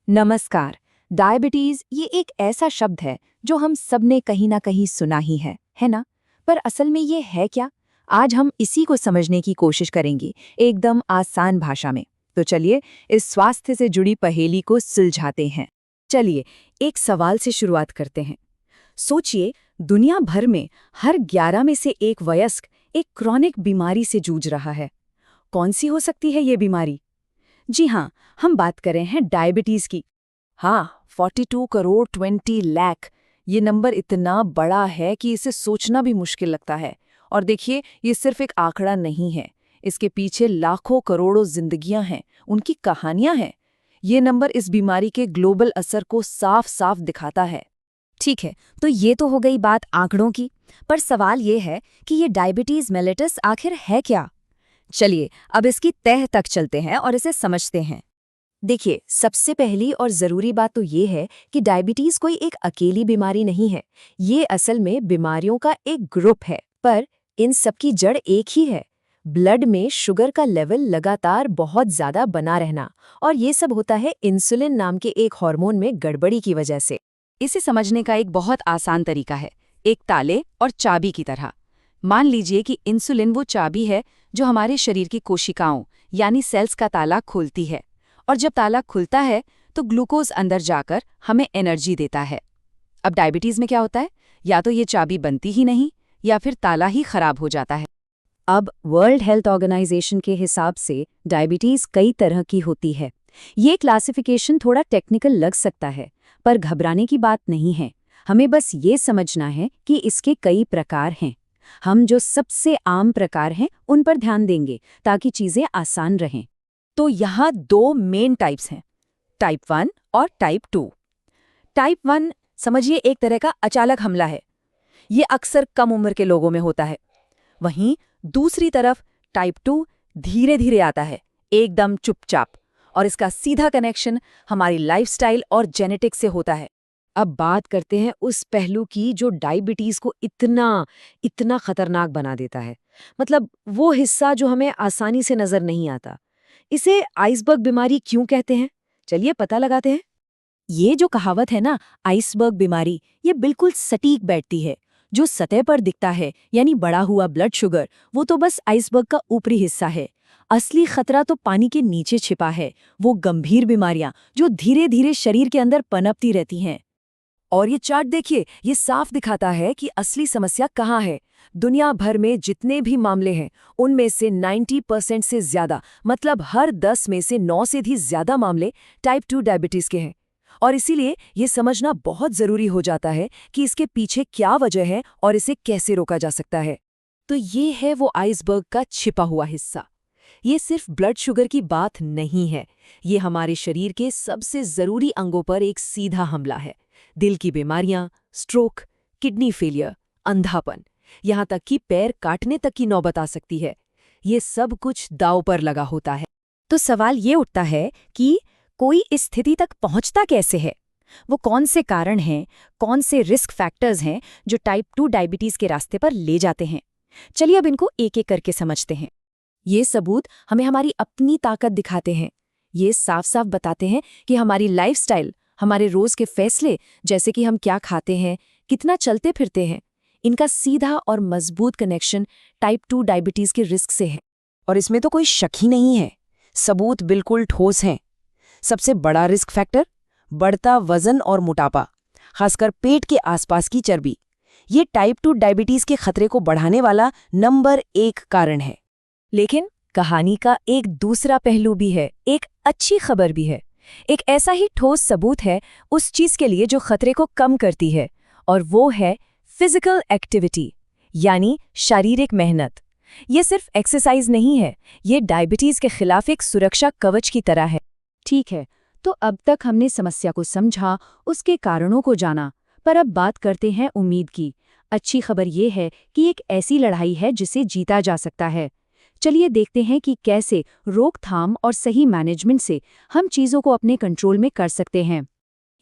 नमस्कार। डायबिटीज ये एक ऐसा शब्द है जो हम सब ने कहीं ना कहीं सुना ही है ना? पर असल में ये है क्या? आज हम इसी को समझने की कोशिश करेंगे, एकदम आसान भाषा में। तो चलिए इस स्वास्थ्य से जुड़ी पहेली को सुलझाते हैं। चलिए एक सवाल से शुरुआत करते हैं। सोचिए, दुनिया भर में हर 11 में से एक वयस्क एक क्रॉनिक बीमारी से जूझ रहा है। कौन सी हो सकती है ये बीमारी? जी हाँ, हम बात कर रहे हैं डायबिटीज की। हाँ, 42 करोड़ 20 लाख। ये नंबर इतना बड़ा है कि इसे सोचना भी मुश्किल लगता है। और देखिए, ये सिर्फ एक आंकड़ा नहीं है। इसके पीछे लाखों करोड़ों जिंदगियां हैं, उनकी कहानियां हैं। ये नंबर इस बीमारी के ग्लोबल असर को साफ साफ दिखाता है। ठीक है, तो ये तो हो गई बात आंकड़ों की। पर सवाल ये है कि ये डायबिटीज मेलिटस आखिर है क्या? चलिए अब इसकी तह तक चलते हैं और इसे समझते हैं। देखिए, सबसे पहली और ज़रूरी बात तो ये है कि डायबिटीज़ कोई एक अकेली बीमारी नहीं है। ये असल में बीमारियों का एक ग्रुप है, पर इन सब की जड़ एक ही है। ब्लड में शुगर का लेवल लगातार बहुत ज़्यादा बना रहना, और ये सब होता है इंसुलिन नाम के एक हार्मोन में गड़बड़ी की वजह से। इसे समझने का एक बहुत आसान तरीका है, एक ताले और चाबी की तरह। मान लीजिए कि इंसुलिन वो चाबी है जो हमारे शरीर की कोशिकाओं यानी सेल्स का ताला खोलती है, और जब ताला खुलता है तो ग्लूकोज अंदर जाकर हमें एनर्जी देता है। अब डायबिटीज में क्या होता है? या तो ये चाबी बनती ही नहीं, या फिर ताला ही खराब हो जाता है। अब वर्ल्ड हेल्थ ऑर्गेनाइजेशन के हिसाब से डायबिटीज़ कई तरह की होती है। ये क्लासिफिकेशन थोड़ा टेक्निकल लग सकता है, पर घबराने की बात नहीं है। हमें बस ये समझना है कि इसके कई प्रकार हैं। हम जो सबसे आम प्रकार हैं उन पर ध्यान देंगे ताकि चीज़ें आसान रहें। तो यहाँ दो मेन टाइप्स हैं, टाइप 1 और टाइप 2। टाइप 1 समझिए एक तरह का अचानक हमला है। ये अक्सर कम उम्र के लोगों में होता है। वहीं दूसरी तरफ टाइप 2 धीरे धीरे आता है, एकदम चुपचाप, और इसका सीधा कनेक्शन हमारी लाइफस्टाइल और जेनेटिक्स से होता है। अब बात करते हैं उस पहलू की जो डायबिटीज को इतना इतना खतरनाक बना देता है। मतलब वो हिस्सा जो हमें आसानी से नजर नहीं आता। इसे आइसबर्ग बीमारी क्यों कहते हैं? चलिए पता लगाते हैं। ये जो कहावत है ना, आइसबर्ग बीमारी, ये बिल्कुल सटीक बैठती है। जो सतह पर दिखता है यानी बढ़ा हुआ ब्लड शुगर, वो तो बस आइसबर्ग का ऊपरी हिस्सा है। असली खतरा तो पानी के नीचे छिपा है, वो गंभीर बीमारियां जो धीरे धीरे शरीर के अंदर पनपती रहती हैं। और ये चार्ट देखिए, ये साफ दिखाता है कि असली समस्या कहाँ है। दुनिया भर में जितने भी मामले हैं, उनमें से 90% से ज्यादा, मतलब हर 10 में से 9 से भी ज्यादा मामले टाइप 2 डायबिटीज के हैं। और इसीलिए ये समझना बहुत जरूरी हो जाता है कि इसके पीछे क्या वजह है और इसे कैसे रोका जा सकता है। तो ये है वो आइसबर्ग का छिपा हुआ हिस्सा। ये सिर्फ ब्लड शुगर की बात नहीं है, ये हमारे शरीर के सबसे जरूरी अंगों पर एक सीधा हमला है। दिल की बीमारियां, स्ट्रोक, किडनी फेलियर, अंधापन, यहाँ तक कि पैर काटने तक की नौबत आ सकती है। ये सब कुछ दांव पर लगा होता है। तो सवाल ये उठता है कि कोई इस स्थिति तक पहुंचता कैसे है? वो कौन से कारण हैं, कौन से रिस्क फैक्टर्स हैं जो टाइप 2 डायबिटीज के रास्ते पर ले जाते हैं? चलिए अब इनको एक एक करके समझते हैं। ये सबूत हमें हमारी अपनी ताकत दिखाते हैं। ये साफ साफ बताते हैं कि हमारी लाइफस्टाइल, हमारे रोज के फैसले, जैसे कि हम क्या खाते हैं, कितना चलते फिरते हैं, इनका सीधा और मजबूत कनेक्शन टाइप 2 डायबिटीज के रिस्क से है। और इसमें तो कोई शक ही नहीं है, सबूत बिल्कुल ठोस हैं। सबसे बड़ा रिस्क फैक्टर, बढ़ता वजन और मोटापा, खासकर पेट के आसपास की चर्बी। ये टाइप 2 डायबिटीज के खतरे को बढ़ाने वाला नंबर 1 कारण है। लेकिन कहानी का एक दूसरा पहलू भी है, एक अच्छी खबर भी है। एक ऐसा ही ठोस सबूत है उस चीज के लिए जो खतरे को कम करती है, और वो है फिजिकल एक्टिविटी, यानी शारीरिक मेहनत। ये सिर्फ एक्सरसाइज नहीं है, ये डायबिटीज के खिलाफ एक सुरक्षा कवच की तरह है। ठीक है, तो अब तक हमने समस्या को समझा, उसके कारणों को जाना, पर अब बात करते हैं उम्मीद की। अच्छी खबर ये है कि एक ऐसी लड़ाई है जिसे जीता जा सकता है। चलिए देखते हैं कि कैसे रोकथाम और सही मैनेजमेंट से हम चीज़ों को अपने कंट्रोल में कर सकते हैं।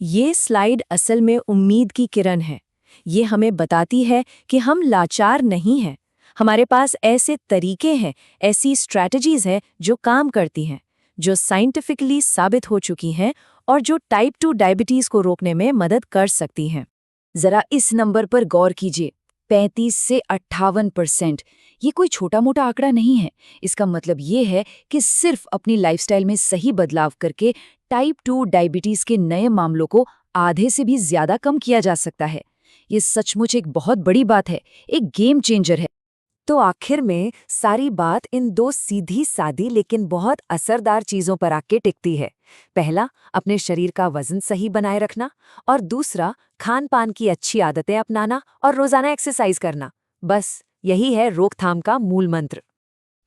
ये स्लाइड असल में उम्मीद की किरण है। ये हमें बताती है कि हम लाचार नहीं हैं। हमारे पास ऐसे तरीके हैं, ऐसी स्ट्रैटेजीज हैं जो काम करती हैं, जो साइंटिफिकली साबित हो चुकी हैं और जो टाइप 2 डायबिटीज को रोकने में मदद कर सकती हैं। जरा इस नंबर पर गौर कीजिए, 35 से 58%। ये कोई छोटा मोटा आंकड़ा नहीं है। इसका मतलब ये है कि सिर्फ अपनी लाइफस्टाइल में सही बदलाव करके टाइप 2 डायबिटीज के नए मामलों को आधे से भी ज्यादा कम किया जा सकता है। ये सचमुच एक बहुत बड़ी बात है, एक गेम चेंजर है। तो आखिर में सारी बात इन दो सीधी सादी लेकिन बहुत असरदार चीजों पर आके टिकती है। पहला, अपने शरीर का वजन सही बनाए रखना, और दूसरा, खान पान की अच्छी आदतें अपनाना और रोजाना एक्सरसाइज करना। बस यही है रोकथाम का मूल मंत्र।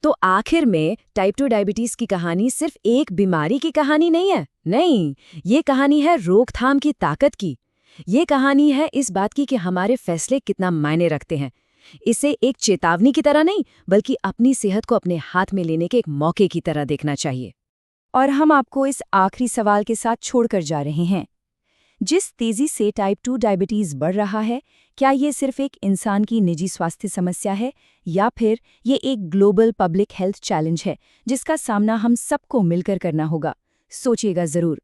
तो आखिर में टाइप 2 डायबिटीज की कहानी सिर्फ एक बीमारी की कहानी नहीं है। नहीं, ये कहानी है रोकथाम की ताकत की। ये कहानी है इस बात की कि हमारे फैसले कितना मायने रखते हैं। इसे एक चेतावनी की तरह नहीं, बल्कि अपनी सेहत को अपने हाथ में लेने के एक मौके की तरह देखना चाहिए। और हम आपको इस आखिरी सवाल के साथ छोड़कर जा रहे हैं। जिस तेजी से टाइप 2 डायबिटीज बढ़ रहा है, क्या ये सिर्फ एक इंसान की निजी स्वास्थ्य समस्या है, या फिर ये एक ग्लोबल पब्लिक हेल्थ चैलेंज है जिसका सामना हम सबको मिलकर करना होगा? सोचिएगा जरूर।